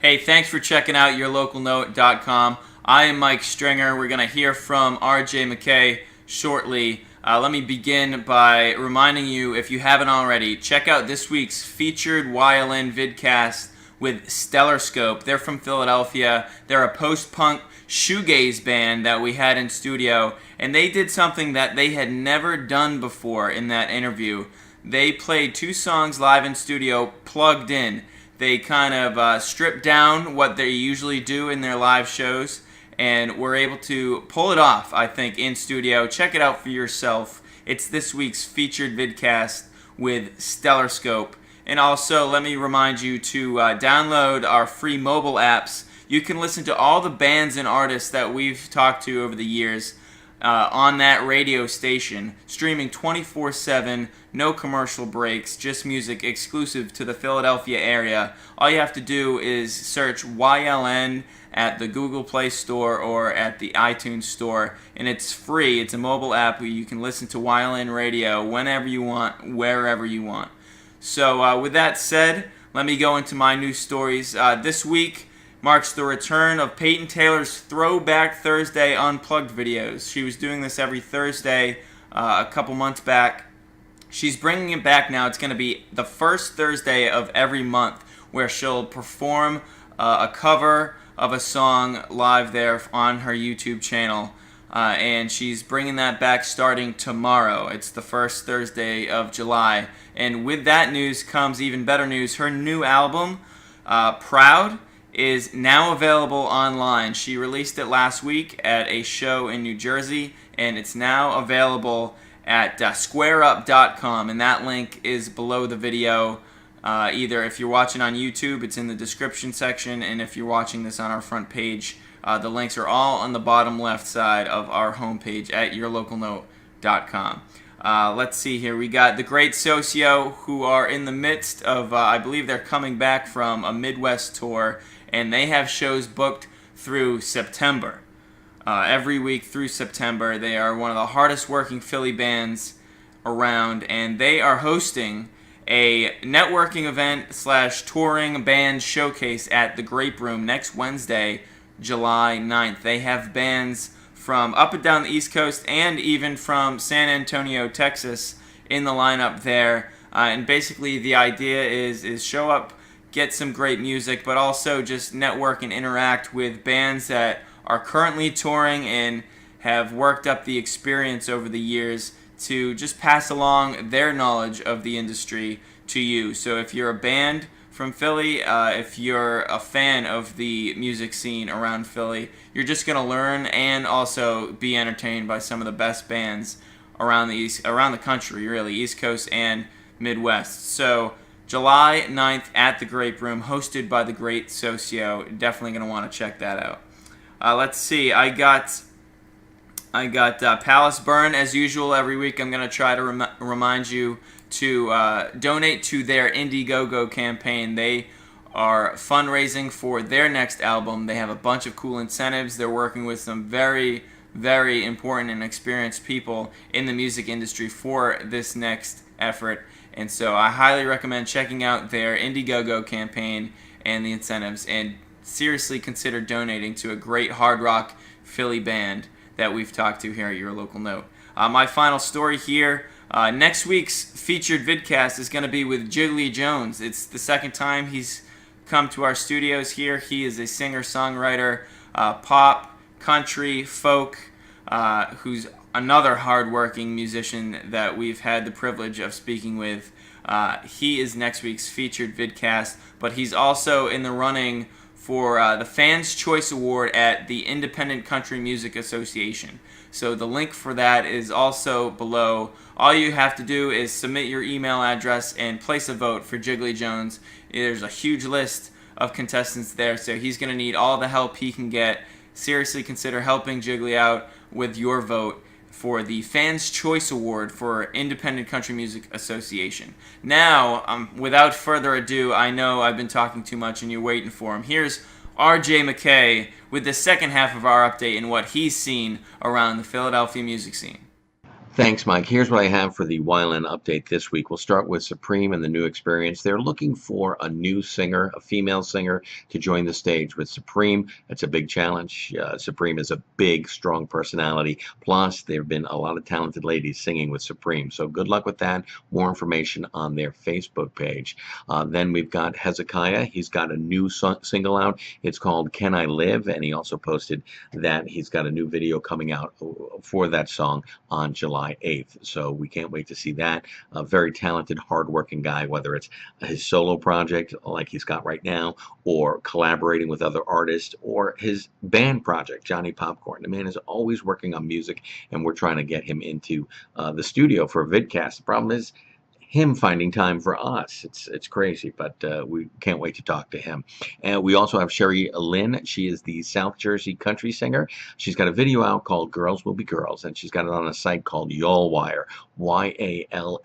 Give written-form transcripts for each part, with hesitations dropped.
Hey, thanks for checking out yourlocalnote.com. I am Mike Stringer. We're going to hear from RJ McKay shortly. Let me begin by reminding you, if you haven't already, check out this week's featured YLN vidcast with Stellarscope. They're from Philadelphia. They're a post-punk shoegaze band that we had in studio, and they did something that they had never done before in that interview. They played 2 songs live in studio, plugged in. They kind of stripped down what they usually do in their live shows, and were able to pull it off, I think, in studio. Check it out for yourself. It's this week's featured vidcast with Stellarscope. And also, let me remind you to download our free mobile apps. You can listen to all the bands and artists that we've talked to over the years on that radio station, streaming 24/7, no commercial breaks, just music exclusive to the Philadelphia area. All you have to do is search YLN at the Google Play Store or at the iTunes Store, and it's free. It's a mobile app where you can listen to YLN radio whenever you want, wherever you want. So with that said, let me go into my news stories. This week marks the return of Peyton Taylor's Throwback Thursday Unplugged videos. She was doing this every Thursday a couple months back. She's bringing it back now. It's going to be the first Thursday of every month where she'll perform a cover of a song live there on her YouTube channel. And she's bringing that back starting tomorrow. It's the first Thursday of July. And with that news comes even better news. Her new album, Proud, is now available online. She released it last week at a show in New Jersey, and it's now available at squareup.com, and that link is below the video. Either if you're watching on YouTube, it's in the description section, and if you're watching this on our front page, the links are all on the bottom left side of our homepage at yourlocalnote.com. Let's see here. We got the Great Socio, who are in the midst of, I believe they're coming back from a Midwest tour, and they have shows booked through September. Every week through September. They are one of the hardest working Philly bands around, and they are hosting a networking event / touring band showcase at the Grape Room next Wednesday, July 9th. They have bands from up and down the East Coast and even from San Antonio, Texas in the lineup there. And basically the idea is show up, get some great music, but also just network and interact with bands that are currently touring and have worked up the experience over the years to just pass along their knowledge of the industry to you. So if you're a band from Philly, if you're a fan of the music scene around Philly, you're just going to learn and also be entertained by some of the best bands around the country, really, East Coast and Midwest. So July 9th at the Grape Room, hosted by the Great Socio. Definitely going to want to check that out. Let's see. I got Palace Burn as usual. Every week I'm going to try to remind you to donate to their Indiegogo campaign. They are fundraising for their next album. They have a bunch of cool incentives. They're working with some very, very important and experienced people in the music industry for this next effort. And so I highly recommend checking out their Indiegogo campaign and the incentives, and seriously consider donating to a great hard rock Philly band that we've talked to here at Your Local Note. My final story here, next week's featured vidcast is going to be with Jiggly Jones. It's the second time he's come to our studios here. He is a singer-songwriter, pop, country, folk, who's another hard-working musician that we've had the privilege of speaking with. He is next week's featured vidcast, but he's also in the running for the Fans' Choice Award at the Independent Country Music Association. So the link for that is also below. All you have to do is submit your email address and place a vote for Jiggly Jones. There's a huge list of contestants there, so he's going to need all the help he can get. Seriously consider helping Jiggly out with your vote for the Fans' Choice Award for Independent Country Music Association. Now, without further ado, I know I've been talking too much and you're waiting for him. Here's RJ McKay with the second half of our update and what he's seen around the Philadelphia music scene. Thanks, Mike. Here's what I have for the YLN update this week. We'll start with Supreme and the new experience. They're looking for a new singer, a female singer, to join the stage with Supreme. It's a big challenge. Supreme is a big, strong personality. Plus, there have been a lot of talented ladies singing with Supreme. So good luck with that. More information on their Facebook page. Then we've got Hezekiah. He's got a new single out. It's called Can I Live? And he also posted that he's got a new video coming out for that song on July 8th. So we can't wait to see that. A very talented, hardworking guy, whether it's his solo project like he's got right now, or collaborating with other artists, or his band project, Johnny Popcorn. The man is always working on music, and we're trying to get him into the studio for a vidcast. The problem is him finding time for us. It's crazy, but we can't wait to talk to him. And we also have Sherry Lynn. She is the South Jersey country singer. She's got a video out called Girls Will Be Girls, and she's got it on a site called Yallwire, YALLWIRE.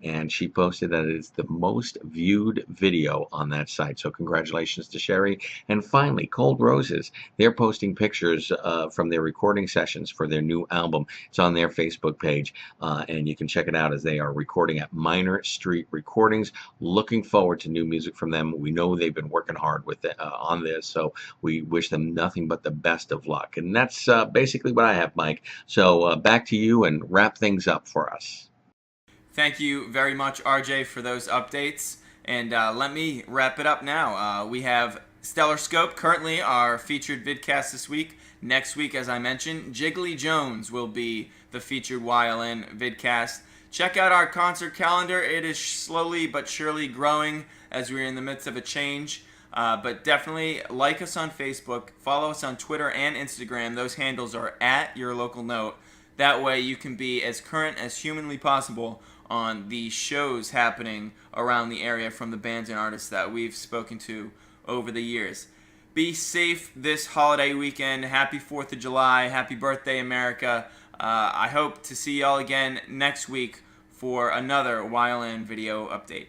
And she posted that it is the most viewed video on that site. So congratulations to Sherry. And finally, Cold Roses. They're posting pictures from their recording sessions for their new album. It's on their Facebook page, and you can check it out as they are recording at Minor Street Recordings. Looking forward to new music from them. We know they've been working hard with on this, so we wish them nothing but the best of luck. And that's basically what I have, Mike. So back to you and wrap things up for us. Thank you very much, RJ, for those updates. And let me wrap it up now. We have Stellar Scope, currently our featured vidcast this week. Next week, as I mentioned, Jiggly Jones will be the featured YLN vidcast. Check out our concert calendar. It is slowly but surely growing as we're in the midst of a change. But definitely like us on Facebook, follow us on Twitter and Instagram. Those handles are at Your Local Note. That way you can be as current as humanly possible on the shows happening around the area from the bands and artists that we've spoken to over the years. Be safe this holiday weekend. Happy 4th of July. Happy birthday, America. I hope to see y'all again next week for another YLN video update.